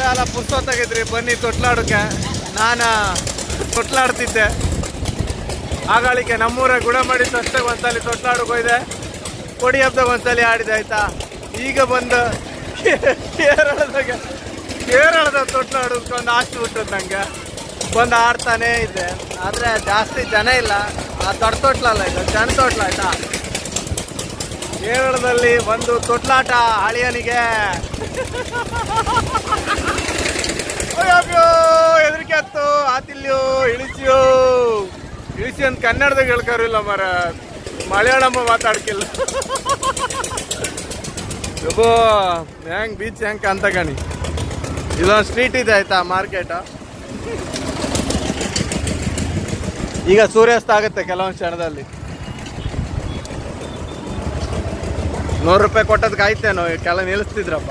ಸಾಯಂಕಾಲ ಪುರ್ಸೊತ್ತಾಗಿದ್ರಿ ಬನ್ನಿ ತೊಟ್ಲಾಡೋಕ್ಕೆ. ನಾನು ತೊಟ್ಲಾಡ್ತಿದ್ದೆ ಆಗಳಿಕೆ. ನಮ್ಮೂರ ಗುಡಮಡಿ ಸಸ್ತಾಗ ಒಂದ್ಸಲಿ ತೊಟ್ಲಾಡೋಕೆ ಹೋಯ್ದೆ. ಕೊಡಿ ಹಬ್ಬದಾಗ ಒಂದ್ಸಲಿ ಆಡಿದೆ ಆಯ್ತಾ. ಈಗ ಬಂದು ಕೇರಳದ ತೊಟ್ಲಾಡೋದಕ್ಕೆ ಒಂದು ಆಸೆ ಬಿಟ್ಟದ್ದು ನಂಗೆ. ಬಂದು ಆಡ್ತಾನೇ ಇದೆ. ಆದರೆ ಜಾಸ್ತಿ ಜನ ಇಲ್ಲ. ಆ ದೊಡ್ಡ ತೊಟ್ಲಲ್ಲ, ಇದು ಸಣ್ಣ ತೊಟ್ಲ ಆಯ್ತಾ. ಕೇರಳದಲ್ಲಿ ಒಂದು ತೊಟ್ಲಾಟ ಹಳಿಯನಿಗೆ. ಅಯ್ಯೋ ಹೆದರಿಕೆ ಆಯ್ತು. ಆತಿಲ್ಯೋ ಇಳಿಸಿಯೋ ಇಳಿಸಿ ಅಂತ ಕನ್ನಡದಾಗ ಹೇಳ್ಕಾರಿಲ್ಲ ಮರ, ಮಲಯಾಳಮ್ಮ ಮಾತಾಡ್ಕಿಲ್ಲ. ಒಬ್ಬ ಹೆಂಗ್ ಬೀಚ್ ಹೆಂಗ್ ಅಂತ ಗಣಿ. ಇದೊಂದು ಸ್ಟ್ರೀಟ್ ಇದೆ ಆಯ್ತಾ, ಮಾರ್ಕೆಟ್. ಈಗ ಸೂರ್ಯಾಸ್ತ ಆಗುತ್ತೆ ಕೆಲವೊಂದು ಕ್ಷಣದಲ್ಲಿ. 100 ರೂಪಾಯಿ ಕೊಟ್ಟದಕ್ಕೆ ಆಯ್ತೇನೋ, ಕೆಲ ನಿಲ್ಲಿಸ್ತಿದ್ರಪ್ಪ.